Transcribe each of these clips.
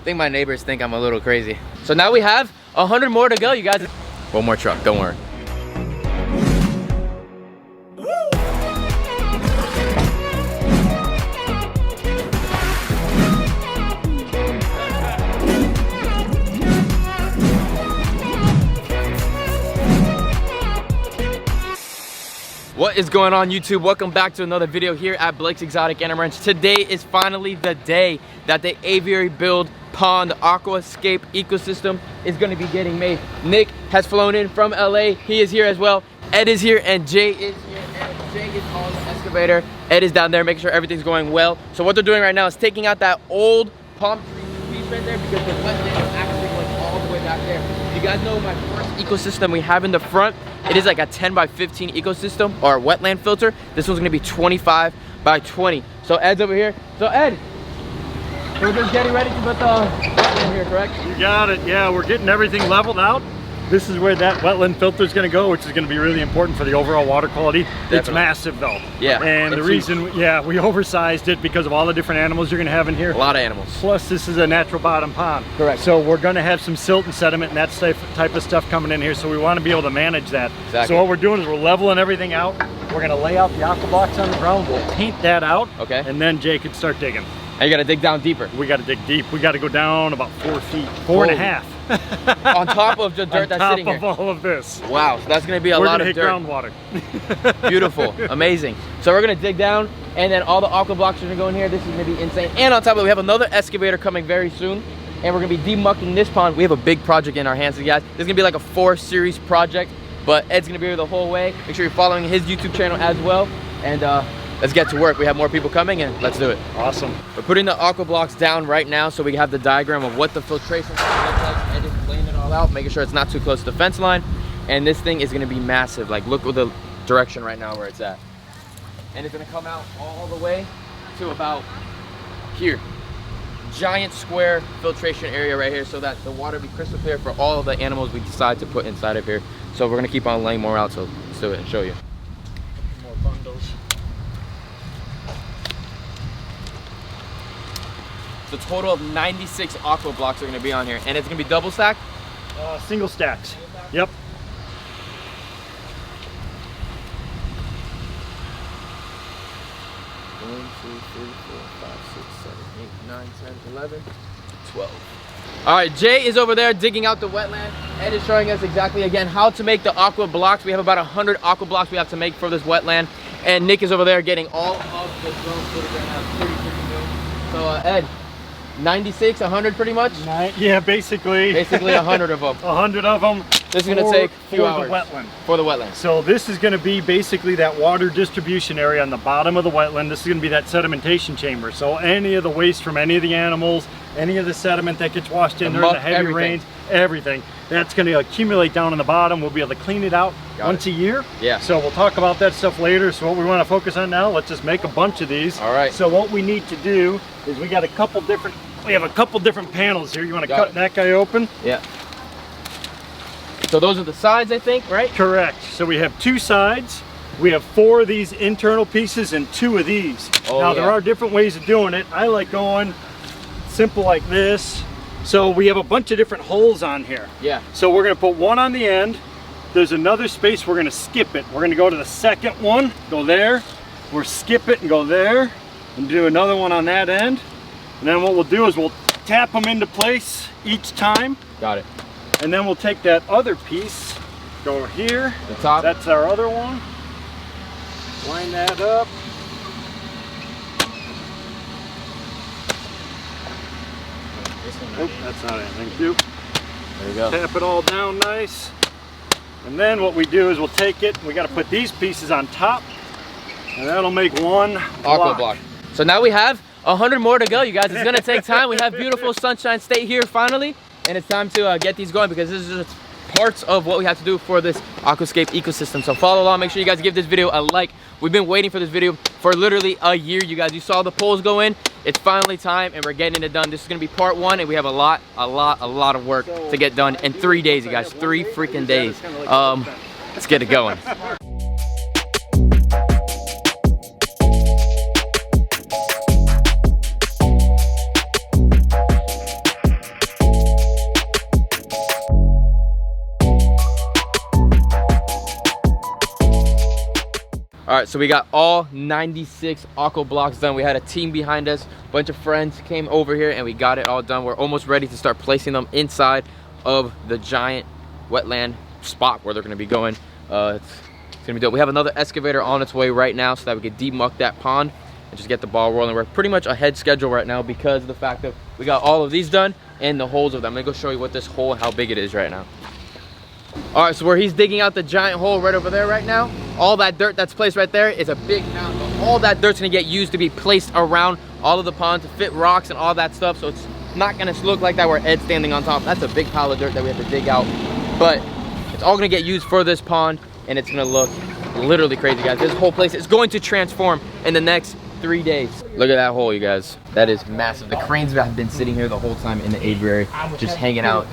I think my neighbors think I'm a little crazy. So now we have 100 more to go, you guys. One more truck, don't worry. What is going on, YouTube? Welcome back to another video here at Blake's Exotic Animal Ranch. Today is finally the day that the aviary build pond aquascape ecosystem is going to be getting made. Nick has flown in from LA. He is here as well. Ed is here and Jay is here. And Jay is on the excavator. Ed is down there making sure everything's going well. So what they're doing right now is taking out that old palm tree piece right there because the wetland is actually going all the way back there. You guys know my first ecosystem we have in the front. It is like a 10 by 15 ecosystem or wetland filter. This one's gonna be 25 by 20. So Ed's over here. So Ed, we're just getting ready to put the wetland here, correct? You got it, yeah. We're getting everything leveled out. This is where that wetland filter is going to go, which is going to be really important for the overall water quality. Definitely. It's massive though. Yeah. And the reason, we oversized it because of all the different animals you're going to have in here. A lot of animals. Plus this is a natural bottom pond. Correct. So we're going to have some silt and sediment and that type of stuff coming in here. So we want to be able to manage that. Exactly. So what we're doing is we're leveling everything out. We're going to lay out the aqua blocks on the ground. We'll paint that out. Okay. And then Jay can start digging. And you got to dig down deeper. We got to dig deep. We got to go down about 4 feet, 4.5. On top of the dirt that's sitting here. On top of all of this. Wow, so that's gonna be a lot of dirt. We're gonna hit groundwater. Beautiful, amazing. So we're gonna dig down and then all the aqua blocks are gonna go in here. This is gonna be insane. And on top of it, we have another excavator coming very soon. And we're gonna be demucking this pond. We have a big project in our hands, you guys. This is gonna be like a 4-series project, but Ed's gonna be here the whole way. Make sure you're following his YouTube channel as well. And let's get to work. We have more people coming and let's do it. Awesome. We're putting the aqua blocks down right now so we have the diagram of what the filtration looks like. Ed is laying it all out, making sure it's not too close to the fence line. And this thing is gonna be massive. Like, look at the direction right now where it's at. And it's gonna come out all the way to about here. Giant square filtration area right here so that the water be crystal clear for all of the animals we decide to put inside of here. So we're gonna keep on laying more out, so let's do it and show you. More bundles. The total of 96 aqua blocks are going to be on here, and it's going to be double stacked? Single stacks. Yep. 1, 2, 3, 4, 5, 6, 7, 8, 9, 10, 11, 12. All right, Jay is over there digging out the wetland. Ed is showing us exactly again how to make the aqua blocks. We have about 100 aqua blocks we have to make for this wetland, and Nick is over there getting all of the drone footage right now. Pretty freaking good. So Ed, 96, 100 pretty much? Yeah, basically. Basically 100 of them. 100 of them. This is going to take a few hours. For the wetland. For the wetland. So this is going to be basically that water distribution area on the bottom of the wetland. This is going to be that sedimentation chamber. So any of the waste from any of the animals, any of the sediment that gets washed in there, the heavy rains, everything, that's going to accumulate down on the bottom. We'll be able to clean it out once a year. Yeah. So we'll talk about that stuff later. So what we want to focus on now, let's just make a bunch of these. All right. So what we need to do is we have a couple different panels here. You want to cut that guy open? Yeah. So those are the sides, I think, right? Correct. So we have 2 sides. We have 4 of these internal pieces and 2 of these. Oh, now there are different ways of doing it. I like going simple like this. So we have a bunch of different holes on here. Yeah. So we're going to put one on the end. There's another space we're going to skip it. We're going to go to the second one, go there. We'll skip it and go there and do another one on that end. And then what we'll do is we'll tap them into place each time. Got it. And then we'll take that other piece, go here. The top. That's our other one. Line that up. Oh, that's not it. Thank you. There you go. Tap it all down nice. And then what we do is we'll take it, we got to put these pieces on top, and that'll make one aqua block. So now we have 100 more to go, you guys. It's gonna take time. We have beautiful Sunshine State here finally, and it's time to get these going because this is just parts of what we have to do for this aquascape ecosystem. So follow along, make sure you guys give this video a like. We've been waiting for this video for literally a year, you guys. You saw the poles go in. It's finally time and we're getting it done. This is gonna be part 1 and we have a lot of work to get done in 3 days, you guys. 3 freaking days. Let's get it going. right, so we got all 96 aqua blocks done. We had a team behind us, a bunch of friends came over here, and we got it all done. We're almost ready to start placing them inside of the giant wetland spot where they're gonna be going. It's gonna be dope. We have another excavator on its way right now so that we can demuck that pond and just get the ball rolling. We're pretty much ahead schedule right now because of the fact that we got all of these done and the holes of them. I'm gonna go show you what this hole and how big it is right now. All right, so where he's digging out the giant hole right over there right now, all that dirt that's placed right there is a big mound. But all that dirt's gonna get used to be placed around all of the ponds to fit rocks and all that stuff. So it's not gonna look like that where Ed's standing on top. That's a big pile of dirt that we have to dig out. But it's all gonna get used for this pond and it's gonna look literally crazy, guys. This whole place is going to transform in the next 3 days. Look at that hole, you guys. That is massive. The cranes have been sitting here the whole time in the aviary, just hanging out,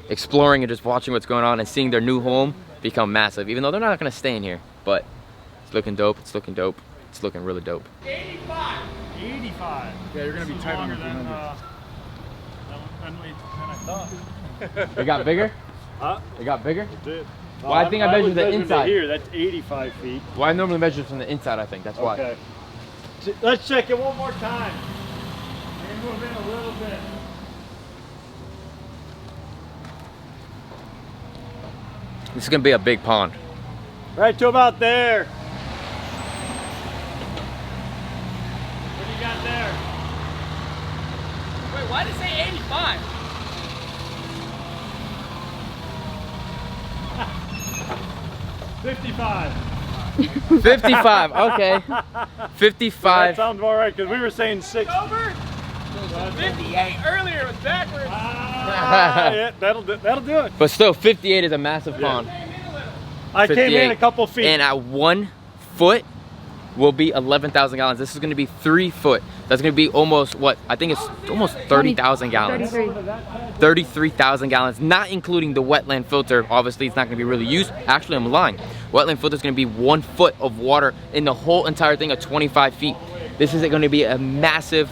exploring and just watching what's going on and seeing their new home become massive, even though they're not gonna stay in here. But it's looking dope, it's looking dope, it's looking really dope. 85. 85. Yeah, you're gonna be tight on the than I thought. It got bigger? Huh? It got bigger? It did. Well, I think I measured the inside. Here, that's 85 feet. Well, I normally measure from the inside, I think. That's why. Okay. Let's check it one more time. Maybe move in a little bit. This is gonna be a big pond. Right to about there. What do you got there? Wait, why did it say 85? 55. 55, okay. 55. That sounds all right, because we were saying 60. Over? 58 earlier, it was backwards. Yeah, that'll do it. But still, 58 is a massive pond. I came in a couple feet. And at 1 foot will be 11,000 gallons. This is going to be 3 foot. That's going to be almost, what? I think it's almost 30,000 gallons. 33,000 gallons, not including the wetland filter. Obviously, it's not going to be really used. Actually, I'm lying. Wetland filter is going to be 1 foot of water in the whole entire thing of 25 feet. This is going to be a massive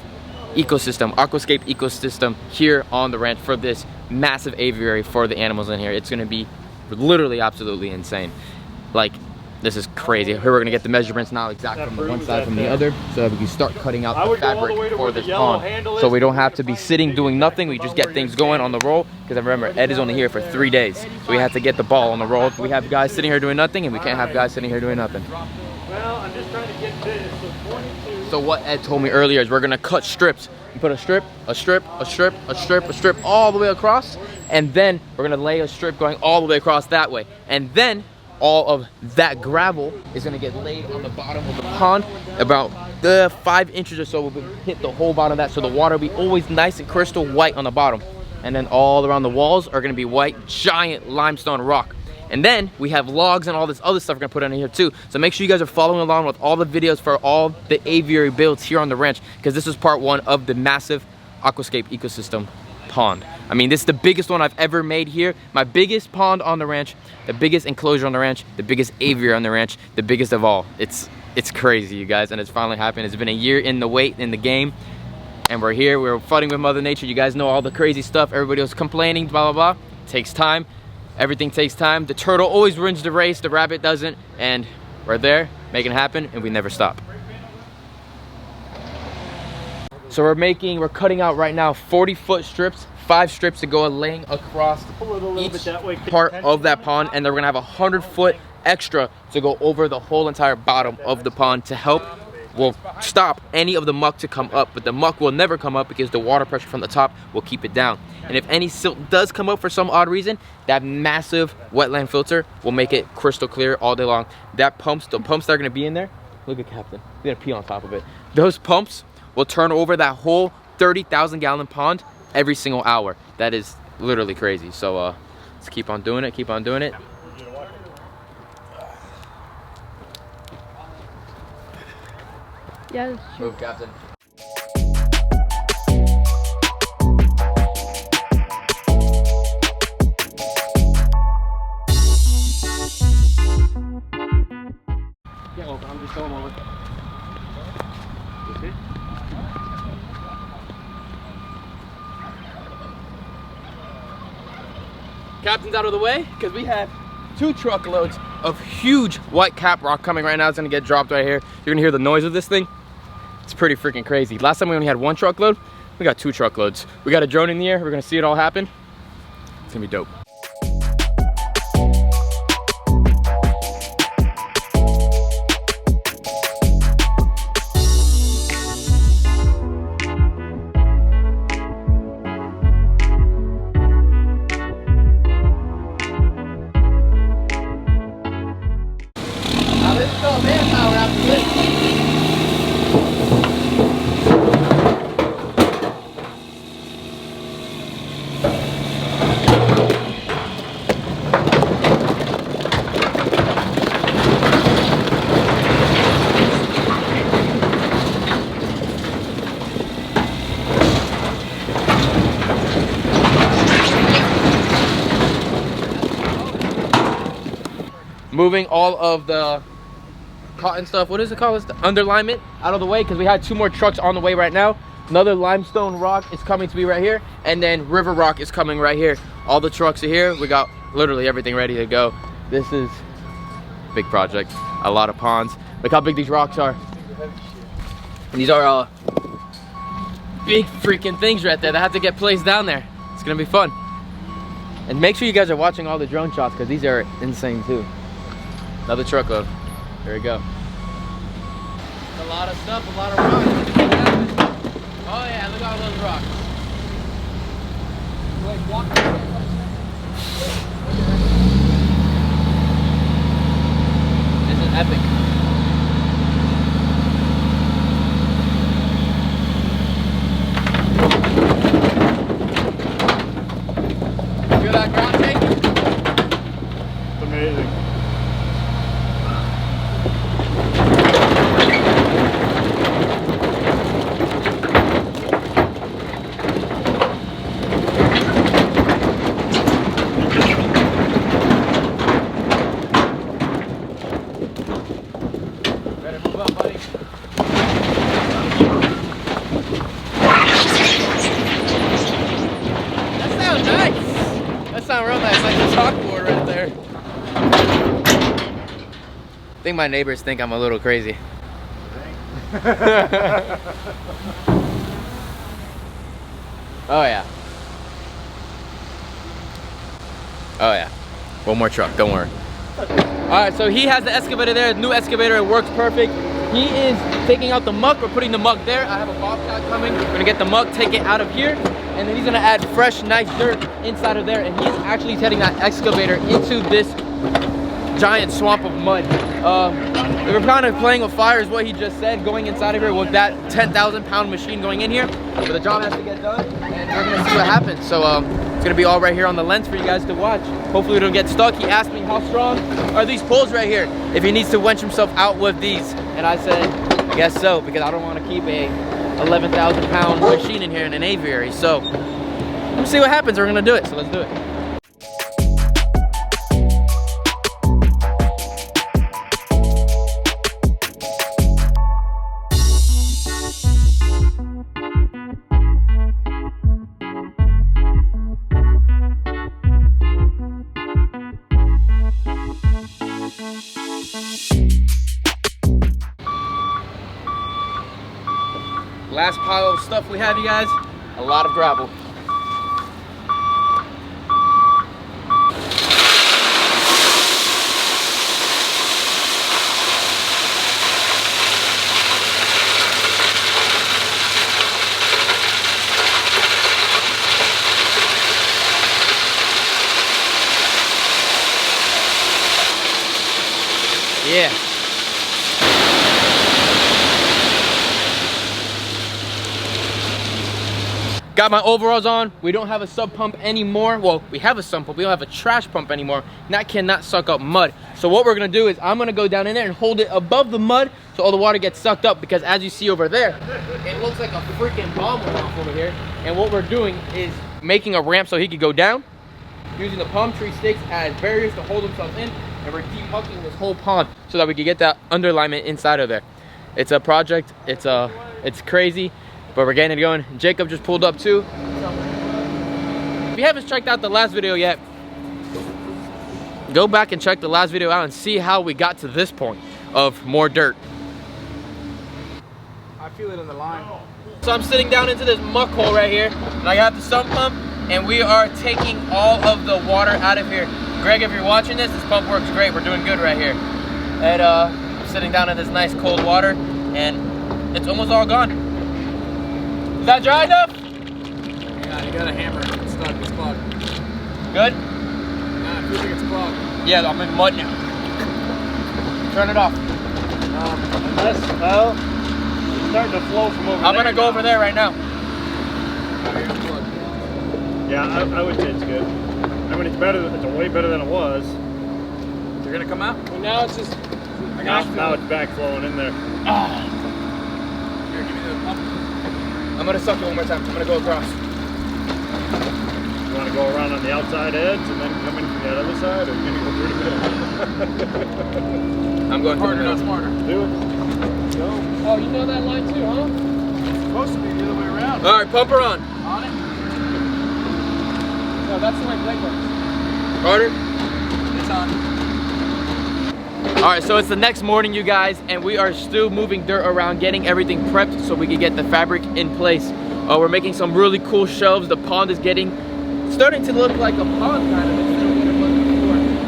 ecosystem, aquascape ecosystem here on the ranch for this massive aviary for the animals in here. It's going to be literally absolutely insane. Like, this is crazy. Here we're gonna get the measurements now exact from the one side from the other so that we can start cutting out the fabric for this pond. So we don't have to be sitting doing nothing. We just get things going on the roll. Because remember, Ed is only here for 3 days. So we have to get the ball on the roll. We have guys sitting here doing nothing and we can't have guys sitting here doing nothing. Well, I'm just trying to get this. So 22. So what Ed told me earlier is we're gonna cut strips. We put a strip, a strip, a strip, a strip, a strip all the way across. And then we're gonna lay a strip going all the way across that way. And then all of that gravel is gonna get laid on the bottom of the pond. About 5 inches or so will hit the whole bottom of that, so the water will be always nice and crystal white on the bottom. And then all around the walls are gonna be white, giant limestone rock. And then we have logs and all this other stuff we're gonna put in here too. So make sure you guys are following along with all the videos for all the aviary builds here on the ranch, because this is part 1 of the massive aquascape ecosystem pond. I mean, this is the biggest one I've ever made here. My biggest pond on the ranch, the biggest enclosure on the ranch, the biggest aviary on the ranch, the biggest of all. It's crazy, you guys, and it's finally happened. It's been a year in the wait in the game, and we're here. We're fighting with Mother Nature. You guys know all the crazy stuff. Everybody was complaining, blah, blah, blah. It takes time. Everything takes time. The turtle always wins the race. The rabbit doesn't, and we're there, making it happen, and we never stop. So we're cutting out right now 40-foot strips, 5 strips to go laying across each part of that pond, and then we're gonna have 100-foot extra to go over the whole entire bottom of the pond to help. Will stop any of the muck to come up, but the muck will never come up because the water pressure from the top will keep it down. And if any silt does come up for some odd reason, that massive wetland filter will make it crystal clear all day long. That pumps, the pumps that are gonna be in there, look at Captain, we're gonna pee on top of it. Those pumps will turn over that whole 30,000 gallon pond every single hour. That is literally crazy. So let's keep on doing it, keep on doing it. Yeah, that's true. Move, Captain. Yeah, well, I'm just going over. Okay. Captain's out of the way because we have 2 truckloads of huge white cap rock coming right now. It's gonna get dropped right here. You're gonna hear the noise of this thing. It's pretty freaking crazy. Last time we only had 1 truckload. We got 2 truckloads. We got a drone in the air. We're gonna see it all happen. It's gonna be dope. Now this is all manpower after this. Moving all of the cotton stuff, what is it called? It's the underlayment out of the way, because we had 2 more trucks on the way right now. Another limestone rock is coming to be right here, and then river rock is coming right here. All the trucks are here. We got literally everything ready to go. This is a big project, a lot of ponds. Look how big these rocks are. And these are big freaking things right there that have to get placed down there. It's gonna be fun. And make sure you guys are watching all the drone shots, because these are insane too. Another truckload. There we go. A lot of stuff, a lot of rocks. Oh yeah, look at all those rocks. This is epic. Feel that ground shake? It's amazing. I think my neighbors think I'm a little crazy. Oh yeah. Oh yeah. One more truck, don't worry. Alright, so he has the excavator there, new excavator, it works perfect. He is taking out the muck, we're putting the muck there. I have a bobcat coming, we're gonna get the muck, take it out of here, and then he's gonna add fresh, nice dirt inside of there, and he's actually heading that excavator into this giant swamp of mud. We were kind of playing with fire is what he just said, going inside of here with that 10,000 pound machine going in here. But the job has to get done, and we're gonna see what happens. So it's gonna be all right here on the lens for you guys to watch. Hopefully we don't get stuck. He asked me how strong are these poles right here, if he needs to winch himself out with these. And I said, I guess so, because I don't want to keep a 11,000 pound machine in here in an aviary. So let's see what happens. We're gonna do it, so let's do it. Last pile of stuff we have, you guys, a lot of gravel. Yeah. Got my overalls on. We don't have a sub pump anymore. Well, we have a sub pump. We don't have a trash pump anymore. And that cannot suck up mud. So what we're gonna do is I'm gonna go down in there and hold it above the mud so all the water gets sucked up, because as you see over there, it looks like a freaking bomb went off over here. And what we're doing is making a ramp so he could go down, using the palm tree sticks as barriers to hold himself in, and we're demucking this whole pond so that we can get that underlayment inside of there. It's a project. It's crazy. But we're getting it going. Jacob just pulled up too. If you haven't checked out the last video yet, go back and check the last video out and see how we got to this point of more dirt. I feel it in the line. So I'm sitting down into this muck hole right here, and I got the sump pump, and we are taking all of the water out of here. Greg, if you're watching this pump works great. We're doing good right here. And I'm sitting down in this nice cold water, and it's almost all gone. Is that dry enough? Yeah, you got a hammer. It's stuck. It's clogged. Good? Nah, I feel like it's clogged. Yeah, I'm in mud now. Turn it off. Well, it's starting to flow from over there. I'm gonna go over there right now. Yeah, I would say it's good. I mean, it's better. It's way better than it was. They're gonna come out? Well, now it's just. Now it's back flowing in there. Ah. Here, give me the pump. I'm gonna suck it one more time. I'm gonna go across. You want to go around on the outside edge and then come in from the other side, or you gonna go through the middle? I'm going Harder, through not the middle. smarter. Do it. Go. Oh, you know that line too, huh? It's supposed to be the other way around. All right, pump her on. On it? No, that's the way Blake works. Harder. It's on. All right, so it's the next morning, you guys, and we are still moving dirt around, getting everything prepped so we can get the fabric in place. We're making some really cool shelves. The pond is starting to look like a pond kind of instead of what it was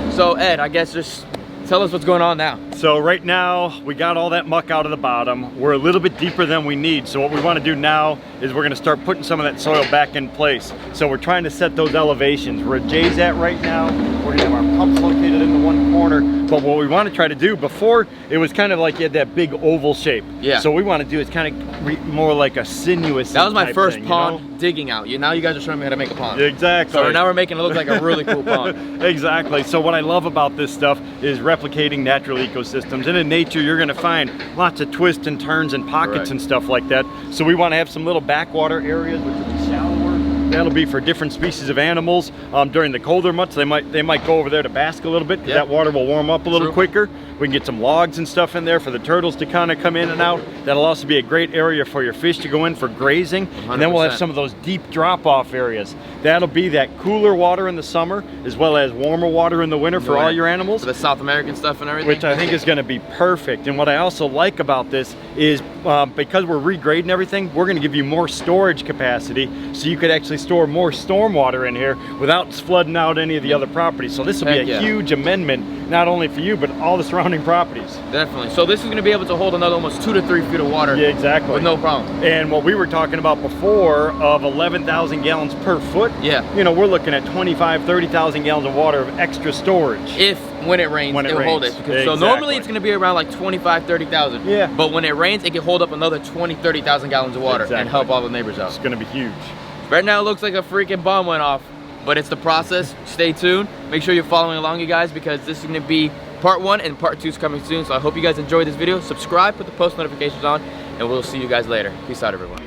before. So Ed, I guess just tell us what's going on now. So right now, we got all that muck out of the bottom. We're a little bit deeper than we need. So what we want to do now is we're going to start putting some of that soil back in place. So we're trying to set those elevations. Where Jay's at right now, we're going to have our pumps located in the one corner. But what we want to try to do, before it was kind of like you had that big oval shape. Yeah. So what we want to do is kind of more like a sinuous. That was my type first thing, pond you know? digging out. Now you guys are showing me how to make a pond. Exactly. So now we're making it look like a really cool pond. Exactly. So what I love about this stuff is replicating natural ecosystems. And in nature, you're going to find lots of twists and turns and pockets and stuff like that. So we want to have some little backwater areas which will be shallower. That'll be for different species of animals. During the colder months, they might go over there to bask a little bit, because that water will warm up a little quicker. We can get some logs and stuff in there for the turtles to kind of come in and out. That'll also be a great area for your fish to go in for grazing. 100%. And then we'll have some of those deep drop-off areas. That'll be that cooler water in the summer, as well as warmer water in the winter for all your animals. For the South American stuff and everything. Which I think is going to be perfect. And what I also like about this is because we're regrading everything, we're going to give you more storage capacity, so you could actually store more stormwater in here without flooding out any of the other properties. So this will be a huge amendment, not only for you, but all the surrounding properties. Definitely. So this is going to be able to hold another almost 2 to 3 feet of water. Yeah, exactly. With no problem. And what we were talking about before of 11,000 gallons per foot, you know, we're looking at 25, 30,000 gallons of water of extra storage. When it rains, it'll hold it. So normally it's going to be around like 25, 30,000. Yeah. But when it rains, it can hold up another 20, 30,000 gallons of water and help all the neighbors out. It's going to be huge. Right now it looks like a freaking bomb went off, but it's the process. Stay tuned. Make sure you're following along, you guys, because this is going to be part 1 and part 2 is coming soon. So I hope you guys enjoyed this video. Subscribe, put the post notifications on, and we'll see you guys later. Peace out, everyone.